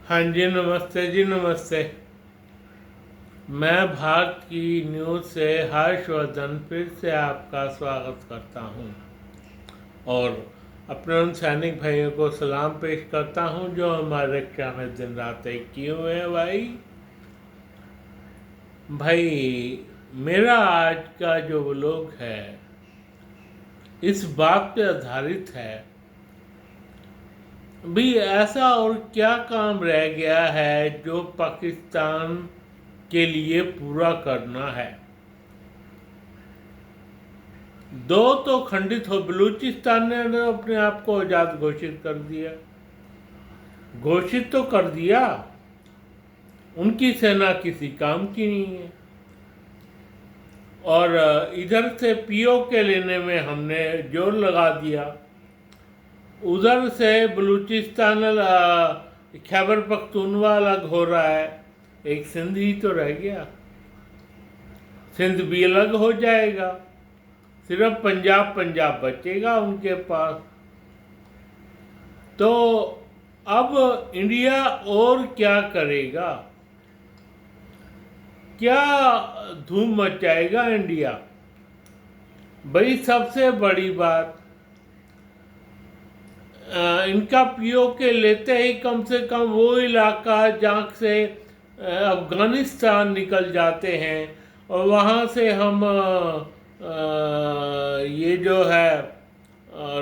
हाँ जी, नमस्ते जी, नमस्ते। मैं भारत की न्यूज़ से हर्षवर्धन फिर से आपका स्वागत करता हूँ और अपने उन सैनिक भाइयों को सलाम पेश करता हूँ जो हमारे रक्षा में दिन रात एक किए हुए हैं। भाई मेरा आज का जो व्लॉग है इस बात पे आधारित है भी ऐसा और क्या काम रह गया है जो पाकिस्तान के लिए पूरा करना है। दो तो खंडित हो, बलूचिस्तान ने अपने आप को आज़ाद घोषित कर दिया, घोषित तो कर दिया, उनकी सेना किसी काम की नहीं है। और इधर से पीओके लेने में हमने जोर लगा दिया, उधर से बलूचिस्तान खैबर पख्तूनवा अलग हो रहा है, एक सिंध ही तो रह गया, सिंध भी अलग हो जाएगा, सिर्फ पंजाब पंजाब बचेगा उनके पास। तो अब इंडिया और क्या करेगा, क्या धूम मचाएगा इंडिया। भाई सबसे बड़ी बात, इनका पीओके लेते ही कम से कम वो इलाका जहाँ से अफगानिस्तान निकल जाते हैं और वहाँ से हम ये जो है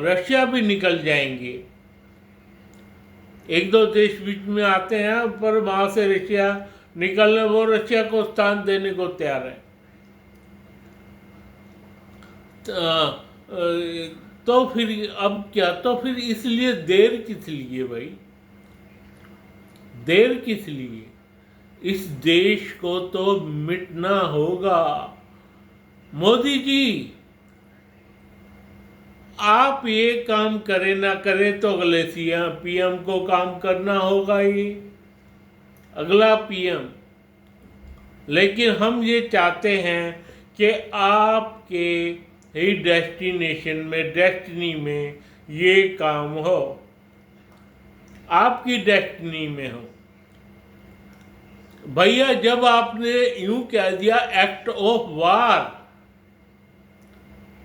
रशिया भी निकल जाएंगे। एक दो देश बीच में आते हैं पर वहाँ से रशिया निकलने, वो रशिया को स्थान देने को तैयार है। तो फिर अब क्या, तो फिर इसलिए देर किस लिए भाई, देर किस लिए। इस देश को तो मिटना होगा। मोदी जी आप ये काम करें ना करें तो अगले पीएम को काम करना होगा, ये अगला पीएम। लेकिन हम ये चाहते हैं कि आपके ही डेस्टिनेशन में, डेस्टिनी में ये काम हो, आपकी डेस्टिनी में हो। भैया जब आपने यूं कह दिया एक्ट ऑफ वार,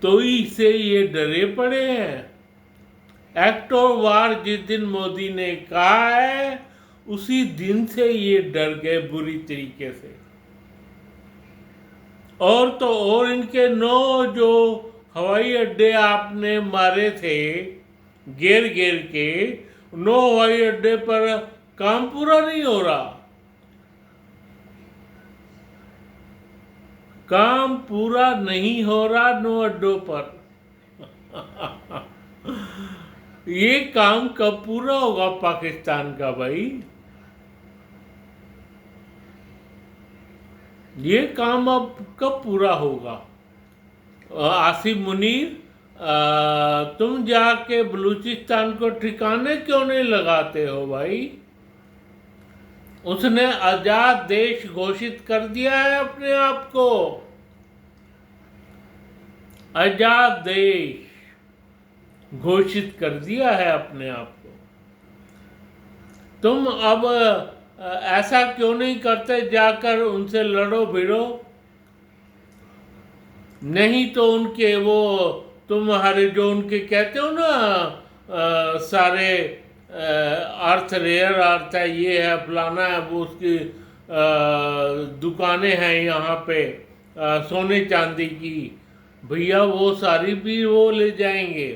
तो इसे ये डरे पड़े हैं। एक्ट ऑफ वार जिस दिन मोदी ने कहा है उसी दिन से ये डर गए बुरी तरीके से। और तो और इनके 9 जो हवाई अड्डे आपने मारे थे घेर घेर के, 9 हवाई अड्डे पर काम पूरा नहीं हो रहा, काम पूरा नहीं हो रहा 9 अड्डों पर। ये काम कब पूरा होगा पाकिस्तान का भाई, ये काम अब कब पूरा होगा। आसिफ मुनीर, तुम जाके बलूचिस्तान को ठिकाने क्यों नहीं लगाते हो भाई। उसने आजाद देश घोषित कर दिया है अपने आप को, आजाद देश घोषित कर दिया है अपने आप को। तुम अब ऐसा क्यों नहीं करते, जाकर उनसे लड़ो भिड़ो। नहीं तो उनके वो तुम्हारे जो उनके कहते हो ना सारे अर्थ, रेयर अर्थ है, ये है फलाना है, वो उसकी दुकानें हैं यहाँ पे सोने चांदी की, भैया वो सारी भी वो ले जाएंगे।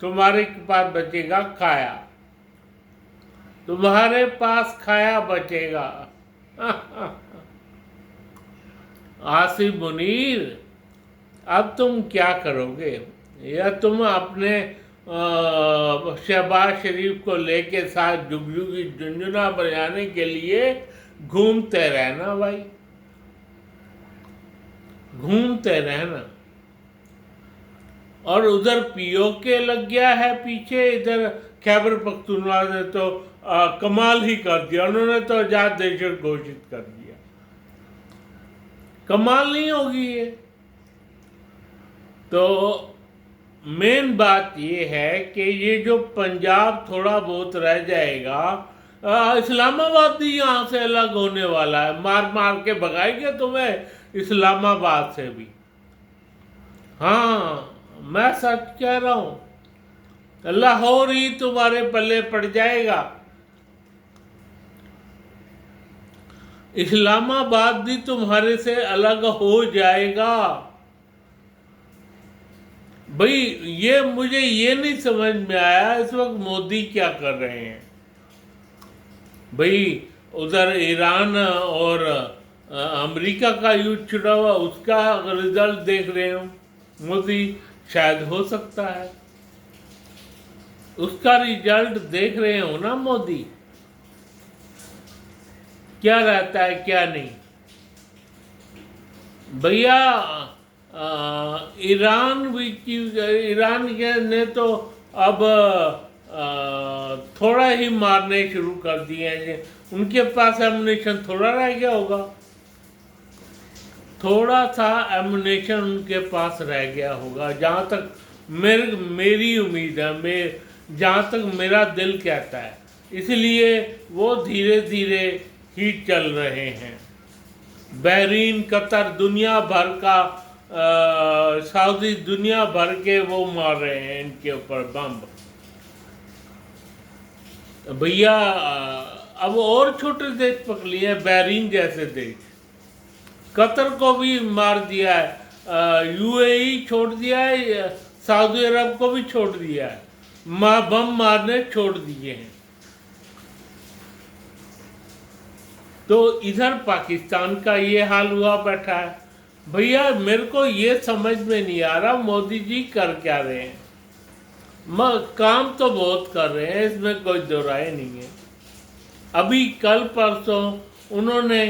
तुम्हारे पास बचेगा खाया, तुम्हारे पास खाया बचेगा। आसिफ मुनीर अब तुम क्या करोगे, या तुम अपने शहबाज शरीफ को लेके साथ जुगजुगी झुंझुना बजाने के लिए घूमते रहना भाई, घूमते रहना। और उधर पीओके लग गया है पीछे, इधर खैबर पख्तूनख्वा ने तो कमाल ही कर दिया, उन्होंने तो आजाद देश घोषित कर दिया। कमाल नहीं होगी ये। तो मेन बात ये है कि ये जो पंजाब थोड़ा बहुत रह जाएगा, इस्लामाबाद भी यहाँ से अलग होने वाला है, मार मार के भगाएंगे तुम्हें इस्लामाबाद से भी। हाँ, मैं सच कह रहा हूँ, लाहौर ही तुम्हारे पल्ले पड़ जाएगा, इस्लामाबाद भी तुम्हारे से अलग हो जाएगा। भाई ये मुझे ये नहीं समझ में आया इस वक्त मोदी क्या कर रहे हैं। भाई उधर ईरान और अमेरिका का युद्ध छिड़ा हुआ, उसका रिजल्ट देख रहे हो मोदी, शायद हो सकता है उसका रिजल्ट देख रहे हो ना मोदी, क्या रहता है क्या नहीं। भैया ईरान ने तो अब थोड़ा ही मारने शुरू कर दिए हैं, उनके पास एमुनेशन थोड़ा रह गया होगा, थोड़ा सा एमुनेशन उनके पास रह गया होगा, जहाँ तक मेरी उम्मीद है, जहाँ तक मेरा दिल कहता है, इसलिए वो धीरे धीरे ही चल रहे हैं। बहरीन, कतर, दुनिया भर का सऊदी, दुनिया भर के वो मार रहे हैं इनके ऊपर बम। भैया अब और छोटे देश पकड़ लिए हैं, बहरीन जैसे देश, कतर को भी मार दिया है, यूएई छोड़ दिया है, सऊदी अरब को भी छोड़ दिया है, बम मारने छोड़ दिए हैं। तो इधर पाकिस्तान का ये हाल हुआ बैठा है। भैया मेरे को ये समझ में नहीं आ रहा मोदी जी कर क्या रहे हैं। काम तो बहुत कर रहे हैं, इसमें कोई दो राय नहीं है। अभी कल परसों उन्होंने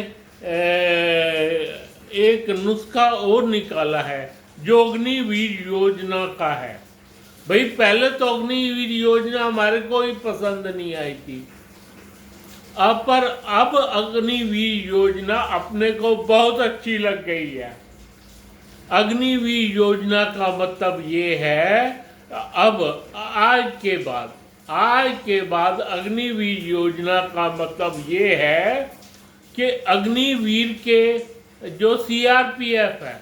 एक नुस्खा और निकाला है जो अग्निवीर योजना का है। भाई पहले तो अग्निवीर योजना हमारे को ही पसंद नहीं आई थी, पर अब अग्निवीर योजना अपने को बहुत अच्छी लग गई है। अग्निवीर योजना का मतलब ये है, अब आज के बाद अग्निवीर योजना का मतलब ये है कि अग्निवीर के जो सीआरपीएफ है,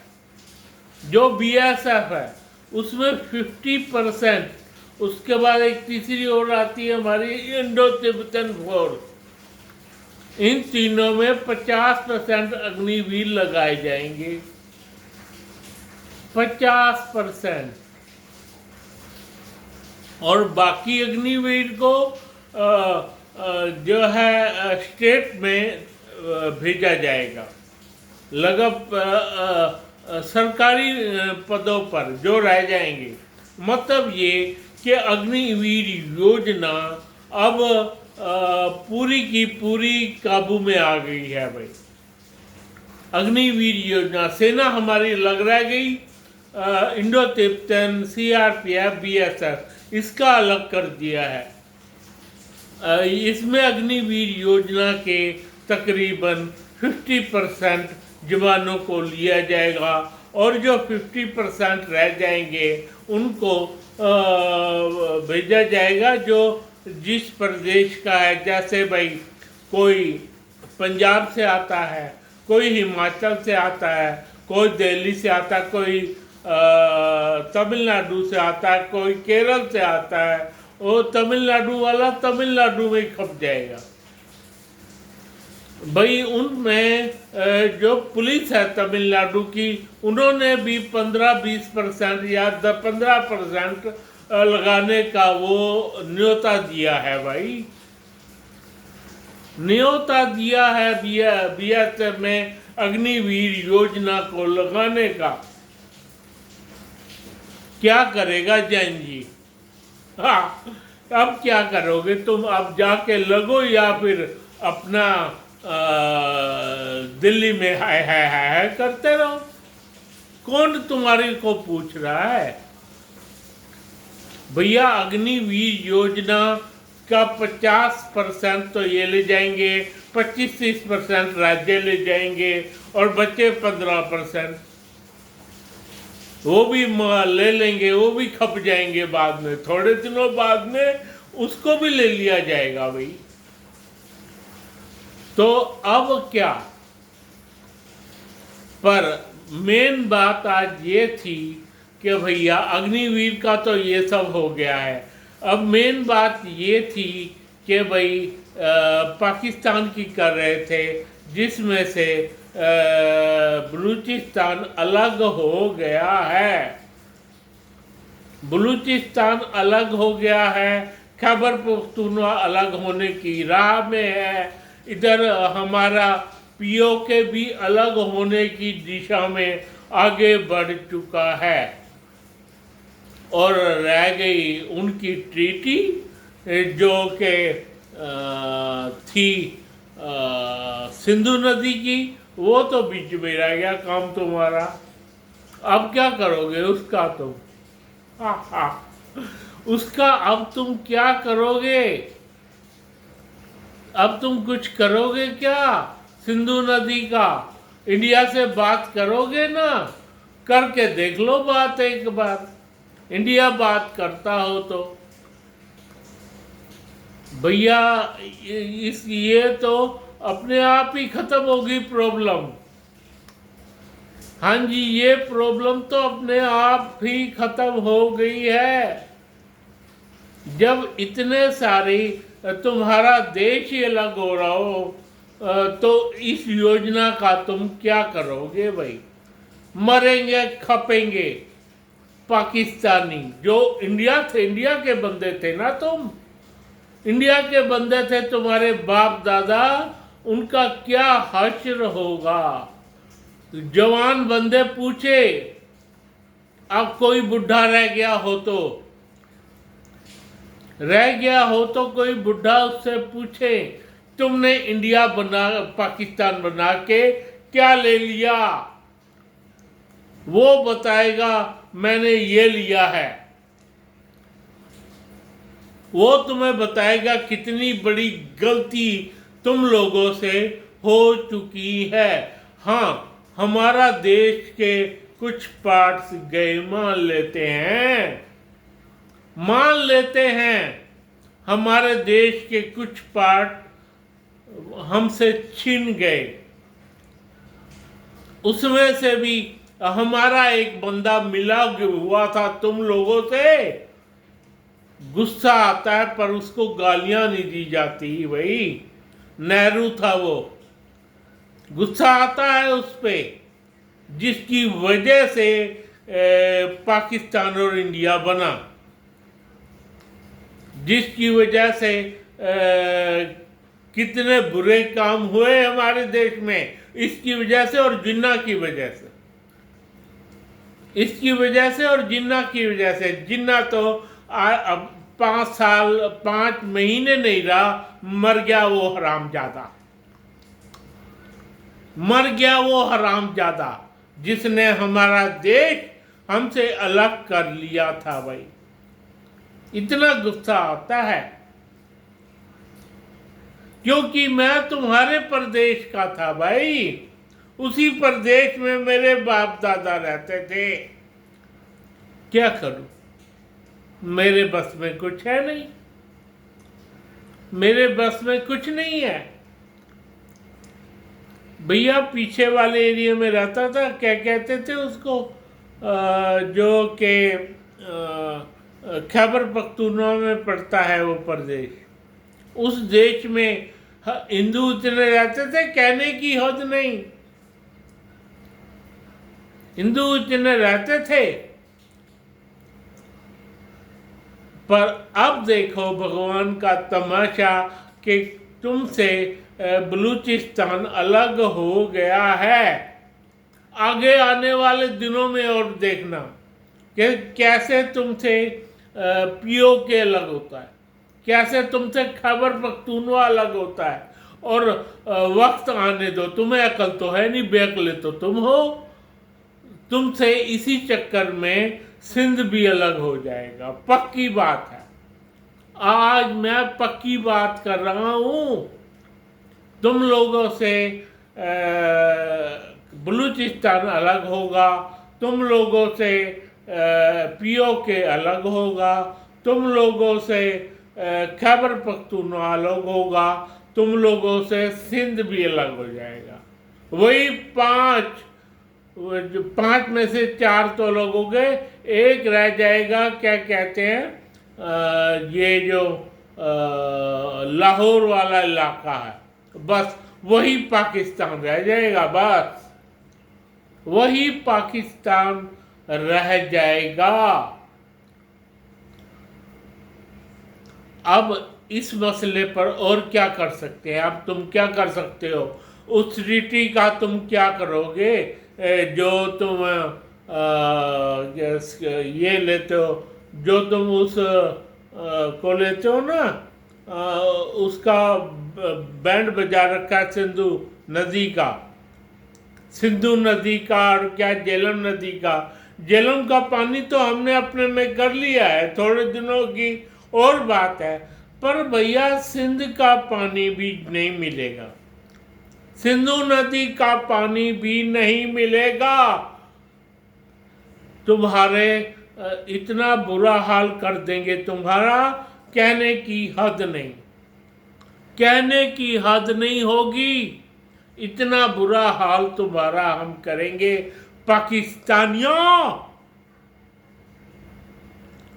जो बीएसएफ है, उसमें 50%, उसके बाद एक तीसरी और आती है हमारी इंडो तिब्बतन फोर्स, इन तीनों में 50% अग्निवीर लगाए जाएंगे। 50%। और बाकी अग्निवीर को जो है स्टेट में भेजा जाएगा, सरकारी पदों पर जो रह जाएंगे। मतलब ये कि अग्निवीर योजना अब पूरी की पूरी काबू में आ गई है। भाई अग्निवीर योजना, सेना हमारी लग रह गई, इंडो तिब्बतन, सीआरपीएफ, बीएसएफ इसका अलग कर दिया है। इसमें अग्निवीर योजना के तकरीबन 50% जवानों को लिया जाएगा और जो 50% रह जाएंगे उनको भेजा जाएगा जो जिस प्रदेश का है। जैसे भाई कोई पंजाब से आता है, कोई हिमाचल से आता है, कोई दिल्ली से आता है, कोई तमिलनाडु से आता है, कोई केरल से आता है, वो तमिलनाडु वाला तमिलनाडु में ही खप जाएगा। भाई उनमें जो पुलिस है तमिलनाडु की, उन्होंने भी 15-20% या 15% लगाने का वो न्योता दिया है। भाई न्योता दिया है बीएसएफ में अग्निवीर योजना को लगाने का। क्या करेगा जैन जी? हाँ, अब क्या करोगे तुम? अब जाके लगो या फिर अपना दिल्ली में है करते रहो। कौन तुम्हारे को पूछ रहा है? भैया अग्निवीर योजना का 50% तो ये ले जाएंगे, 25-30% राज्य ले जाएंगे और बचे 15% वो भी ले लेंगे, वो भी खप जाएंगे बाद में, थोड़े दिनों बाद में उसको भी ले लिया जाएगा। भाई तो अब क्या, पर मेन बात आज ये थी कि भैया अग्निवीर का तो ये सब हो गया है। अब मेन बात ये थी कि भाई पाकिस्तान की कर रहे थे, जिसमें से बलूचिस्तान अलग हो गया है। बलूचिस्तान अलग हो गया है, खैबर पख्तूनवा अलग होने की राह में है, इधर हमारा पीओके भी अलग होने की दिशा में आगे बढ़ चुका है। और रह गई उनकी ट्रीटी जो कि थी सिंधु नदी की, वो तो बीच में रह गया काम तुम्हारा। अब क्या करोगे उसका तुम? उसका अब तुम क्या करोगे? अब तुम कुछ करोगे क्या? सिंधु नदी का इंडिया से बात करोगे ना? करके देख लो बात एक बार, इंडिया बात करता हो तो। भैया ये तो अपने आप ही खत्म होगी प्रॉब्लम। हाँ जी, ये प्रॉब्लम तो अपने आप ही खत्म हो गई है। जब इतने सारी तुम्हारा देश ही अलग हो रहा हो तो इस योजना का तुम क्या करोगे भाई? मरेंगे खपेंगे पाकिस्तानी जो इंडिया थे, इंडिया के बंदे थे ना तुम, इंडिया के बंदे थे तुम्हारे बाप दादा, उनका क्या हश्र होगा? जवान बंदे पूछे, अब कोई बुढ़ा रह गया हो तो कोई बुढ़ा उससे पूछे तुमने इंडिया बना, पाकिस्तान बना के क्या ले लिया? वो बताएगा मैंने ये लिया है। वो तुम्हें बताएगा कितनी बड़ी गलती तुम लोगों से हो चुकी है। हाँ, हमारा देश के कुछ पार्ट्स गए, मान लेते हैं हमारे देश के कुछ पार्ट हमसे छीन गए। उसमें से भी हमारा एक बंदा मिला हुआ था तुम लोगों से, गुस्सा आता है पर उसको गालियां नहीं दी जाती भाई। नेहरू था वो, गुस्सा आता है उस पे, जिसकी वजह से पाकिस्तान और इंडिया बना, जिसकी वजह से कितने बुरे काम हुए हमारे देश में, इसकी वजह से और जिन्ना की वजह से, इसकी वजह से और जिन्ना की वजह से। जिन्ना तो अब 5 महीने नहीं रहा, मर गया वो हरामजादा, मर गया वो हरामजादा जिसने हमारा देश हमसे अलग कर लिया था भाई। इतना गुस्सा आता है क्योंकि मैं तुम्हारे प्रदेश का था भाई, उसी प्रदेश में मेरे बाप दादा रहते थे। क्या करूं, मेरे बस में कुछ है नहीं, मेरे बस में कुछ नहीं है भैया। पीछे वाले एरिया में रहता था, क्या कहते थे उसको, जो कि खैबर पख्तूनवा में पड़ता है वो प्रदेश, उस देश में हिंदू इतने रहते थे कहने की हद नहीं, हिंदू इतने रहते थे। पर अब देखो भगवान का तमाशा कि तुमसे बलूचिस्तान अलग हो गया है। आगे आने वाले दिनों में और देखना कि कैसे तुमसे पीओके अलग होता है, कैसे तुमसे खैबर पख्तूनवा अलग होता है। और वक्त आने दो, तुम्हें अकल तो है नहीं, बेअकले तो तुम हो, तुमसे इसी चक्कर में सिंध भी अलग हो जाएगा, पक्की बात है। आज मैं पक्की बात कर रहा हूँ, तुम लोगों से बलूचिस्तान अलग होगा, तुम लोगों से पीओके अलग होगा, तुम लोगों से खैबर पख्तूनवा अलग होगा, तुम लोगों से सिंध भी अलग हो जाएगा। वही पांच में से 4 तो अलग हो गए, एक रह जाएगा, क्या कहते हैं, ये जो लाहौर वाला इलाका है, बस वही पाकिस्तान रह जाएगा, बस वही पाकिस्तान रह जाएगा। अब इस मसले पर और क्या कर सकते हैं? अब तुम क्या कर सकते हो? उस ट्रीटी का तुम क्या करोगे जो तुम ये लेते हो, जो तुम उस को लेते हो ना, उसका बैंड बजा रखा है, सिंधु नदी का और क्या झेलम नदी का। झेलम का पानी तो हमने अपने में कर लिया है, थोड़े दिनों की और बात है, पर भैया सिंध का पानी भी नहीं मिलेगा, सिंधु नदी का पानी भी नहीं मिलेगा। तुम्हारे इतना बुरा हाल कर देंगे, तुम्हारा कहने की हद नहीं, कहने की हद नहीं होगी, इतना बुरा हाल तुम्हारा हम करेंगे पाकिस्तानियों।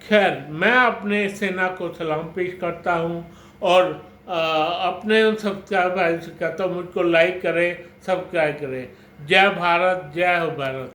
खैर, मैं अपने सेना को सलाम पेश करता हूँ और अपने उन सब्सक्राइबर से कहता हूँ मुझको लाइक करें, सब्सक्राइब करें। जय भारत, जय हो भारत।